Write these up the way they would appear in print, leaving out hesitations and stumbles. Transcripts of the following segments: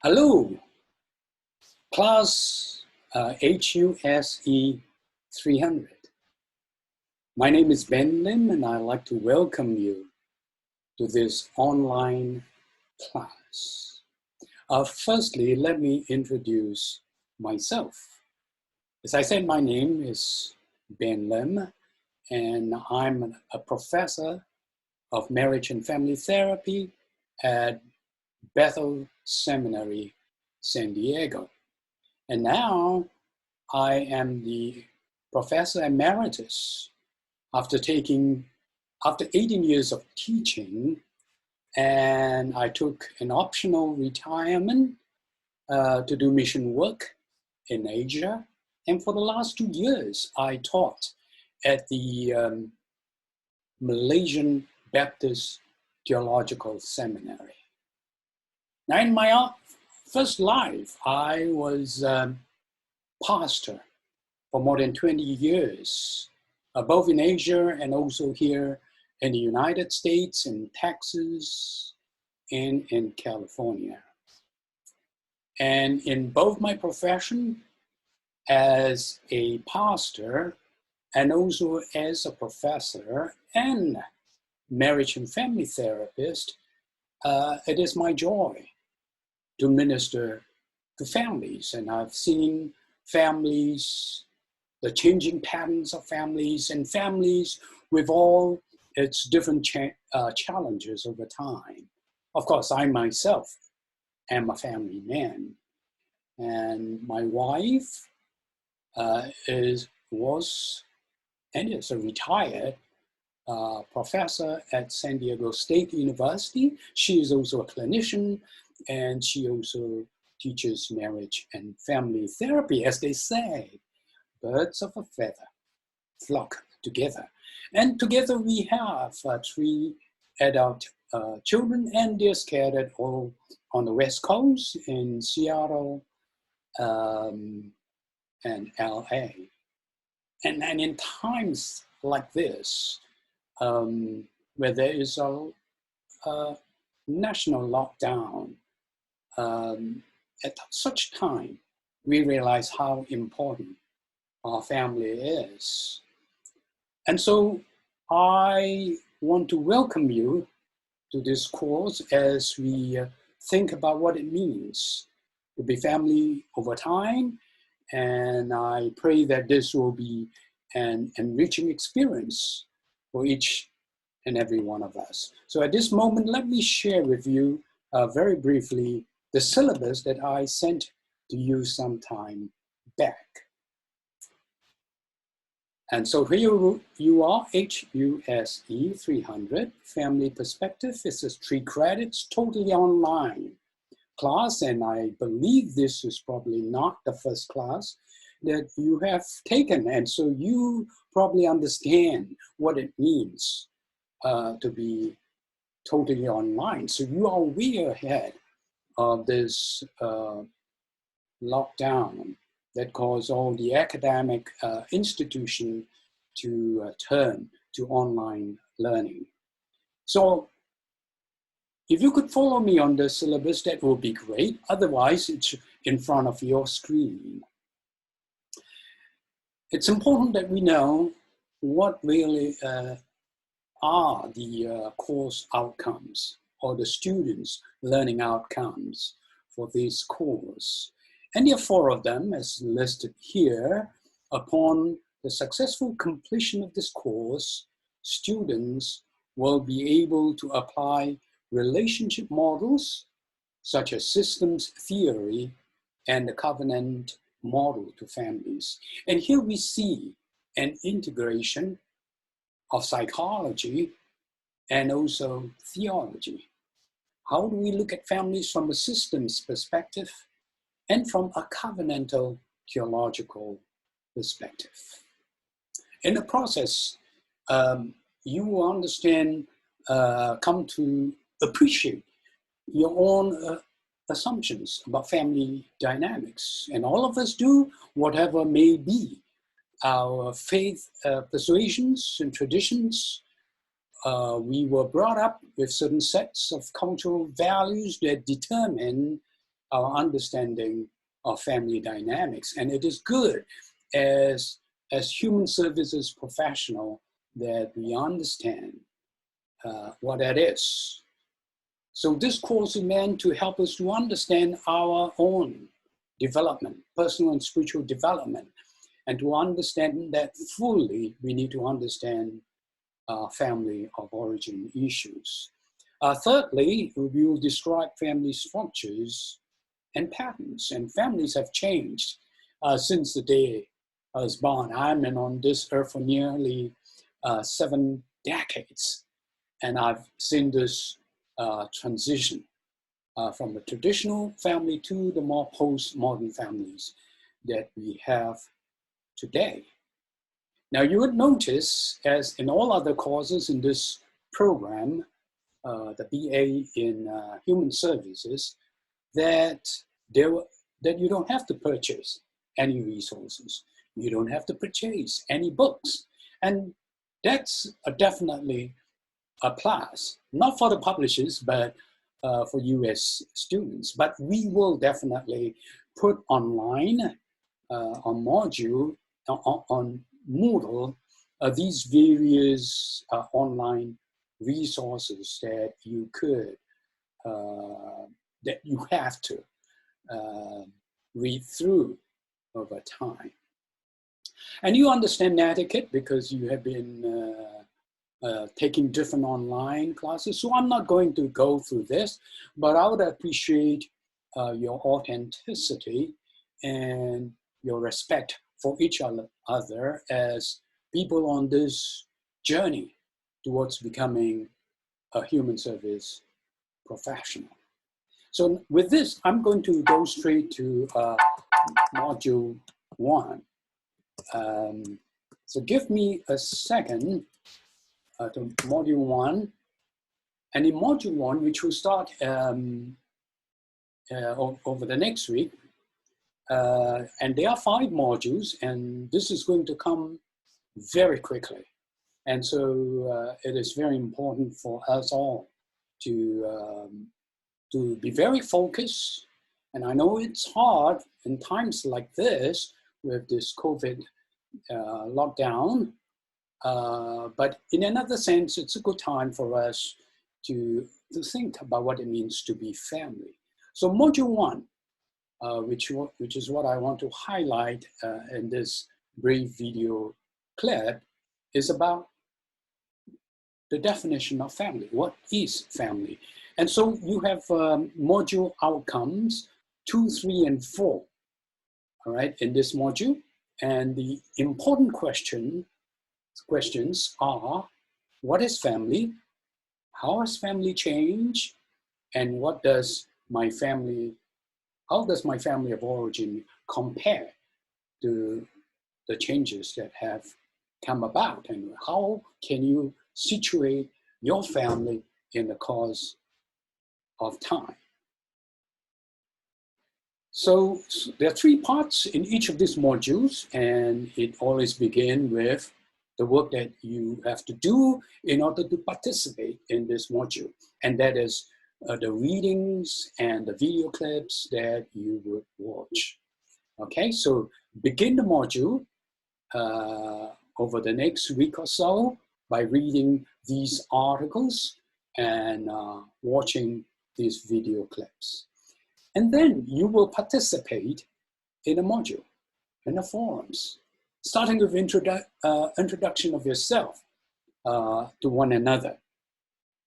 Hello, class HUSE300. My name is Ben Lim and I'd like to welcome you to this online class. Firstly, let me introduce myself. As I said, my name is Ben Lim and I'm a professor of marriage and family therapy at Bethel Seminary, San Diego. And now I am the professor emeritus after 18 years of teaching, and I took an optional retirement to do mission work in Asia. And for the last 2 years, I taught at the Malaysian Baptist Theological Seminary. Now, in my first life, I was pastor for more than 20 years, both in Asia and also here in the United States, in Texas, and in California. And in both my profession as a pastor and also as a professor and marriage and family therapist, it is my joy to minister to families. And I've seen families, the changing patterns of families, and families with all its different challenges over time. Of course, I myself am a family man, and my wife was and is a retired professor at San Diego State University. She is also a clinician, and she also teaches marriage and family therapy, as they say. Birds of a feather flock together. And together we have 3 adult children, and they're scattered all on the West Coast in Seattle and LA. And in times like this, where there is a national lockdown, at such time, we realize how important our family is. And so I want to welcome you to this course as we think about what it means to be family over time. And I pray that this will be an enriching experience for each and every one of us. So at this moment, let me share with you very briefly the syllabus that I sent to you some time back. And so here you are, HUSE300, Family Perspective. This is 3 credits, totally online class, and I believe this is probably not the first class that you have taken. And so you probably understand what it means to be totally online. So you are way ahead of this lockdown that caused all the academic institution to turn to online learning. So if you could follow me on the syllabus, that would be great. Otherwise, it's in front of your screen. It's important that we know what really are the course outcomes or the students' learning outcomes for this course. And there are 4 of them, as listed here. Upon the successful completion of this course, students will be able to apply relationship models, such as systems theory and the covenant model to families. And here we see an integration of psychology and also theology. How do we look at families from a systems perspective and from a covenantal theological perspective? In the process, you will understand, come to appreciate your own assumptions about family dynamics. And all of us do, whatever may be our faith persuasions and traditions. We were brought up with certain sets of cultural values that determine our understanding of family dynamics. And it is good as human services professional that we understand what that is. So this course is meant to help us to understand our own development, personal and spiritual development. And to understand that fully, we need to understand family of origin issues. Thirdly, we will describe family structures and patterns. And families have changed since the day I was born. I've been on this earth for nearly 7 decades. And I've seen this transition from the traditional family to the more postmodern families that we have today. Now you would notice, as in all other courses in this program, the BA in Human Services, that you don't have to purchase any resources. You don't have to purchase any books. And that's definitely a plus, not for the publishers, but for you as students. But we will definitely put online on Module, on Moodle, these various online resources that you could, that you have to read through over time. And you understand etiquette because you have been taking different online classes. So I'm not going to go through this, but I would appreciate your authenticity and your respect for each other as people on this journey towards becoming a human service professional. So with this, I'm going to go straight to Module 1. So give me a second to Module 1. And in Module 1, which will start over the next week, and there are 5 modules, and this is going to come very quickly. And so it is very important for us all to be very focused. And I know it's hard in times like this with this COVID lockdown, but in another sense, it's a good time for us to think about what it means to be family. So Module 1, which is what I want to highlight in this brief video clip, is about the definition of family. What is family? And so you have module outcomes 2, 3, and 4, all right, in this module. And the important questions are, what is family? How has family changed? And how does my family of origin compare to the changes that have come about? And how can you situate your family in the course of time? So there are 3 parts in each of these modules, and it always begins with the work that you have to do in order to participate in this module. And that is the readings and the video clips that you would watch. Okay, so begin the module over the next week or so by reading these articles and watching these video clips. And then you will participate in a module, in the forums, starting with introduction of yourself to one another.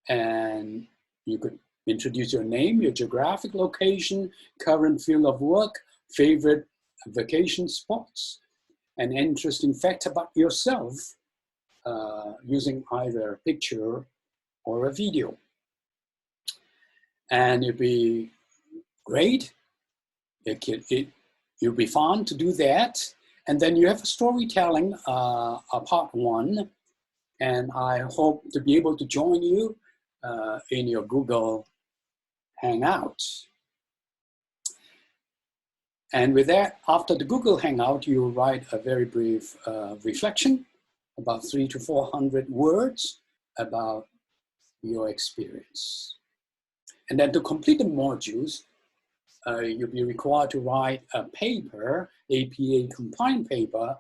And you could introduce your name, your geographic location, current field of work, favorite vacation spots, an interesting fact about yourself using either a picture or a video. And it'd be great. It'll be fun to do that. And then you have a storytelling, part 1. And I hope to be able to join you in your Google Hangout. And with that, after the Google Hangout, you write a very brief reflection, about 300 to 400 words about your experience. And then to complete the modules, you'll be required to write a paper, APA compliant paper,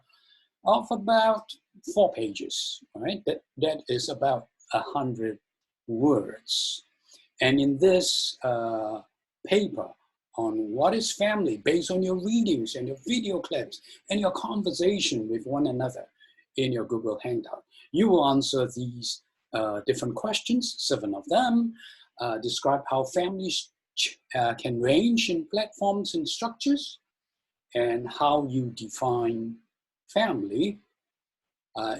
of about 4 pages, right? That is about 100 words. And in this paper on what is family, based on your readings and your video clips and your conversation with one another in your Google Hangout, you will answer these different questions, 7 of them, describe how families can range in platforms and structures, and how you define family.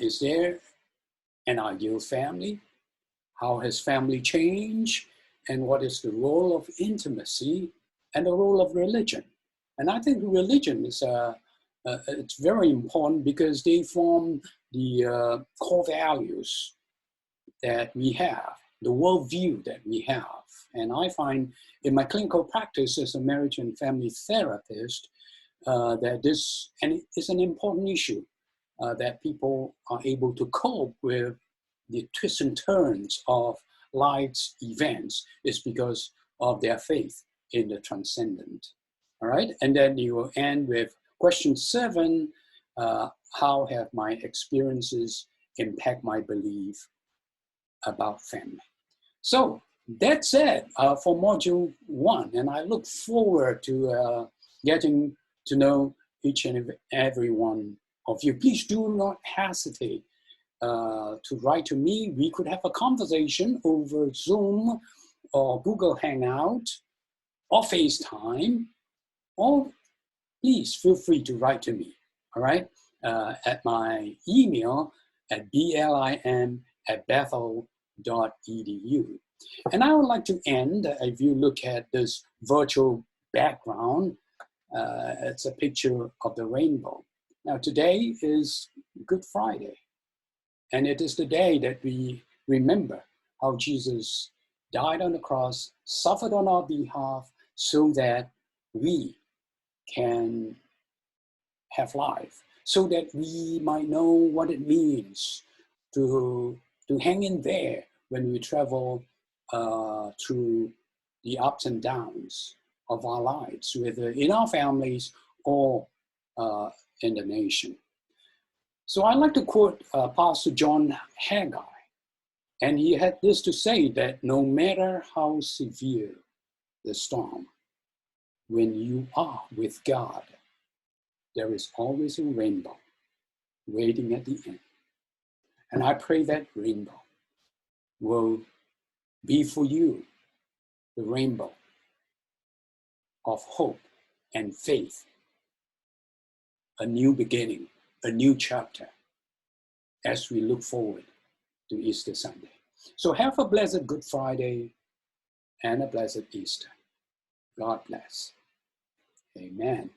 Is there an ideal family? How has family changed? And what is the role of intimacy and the role of religion? And I think religion is it's very important because they form the core values that we have, the worldview that we have. And I find in my clinical practice as a marriage and family therapist that this is an important issue, that people are able to cope with the twists and turns of life's events is because of their faith in the transcendent. All right, and then you will end with question 7, how have my experiences impact my belief about family? So that's it for module 1, and I look forward to getting to know each and every one of you. Please do not hesitate to write to me. We could have a conversation over Zoom or Google Hangout or FaceTime, or please feel free to write to me, all right, at my email at blim@bethel.edu. And I would like to end, if you look at this virtual background, it's a picture of the rainbow. Now today is Good Friday, and it is the day that we remember how Jesus died on the cross, suffered on our behalf, so that we can have life, so that we might know what it means to hang in there when we travel through the ups and downs of our lives, whether in our families or in the nation. So I like to quote Pastor John Haggai, and he had this to say, that no matter how severe the storm, when you are with God, there is always a rainbow waiting at the end. And I pray that rainbow will be for you the rainbow of hope and faith, a new beginning, a new chapter, as we look forward to Easter Sunday. So have a blessed Good Friday and a blessed Easter. God bless. Amen.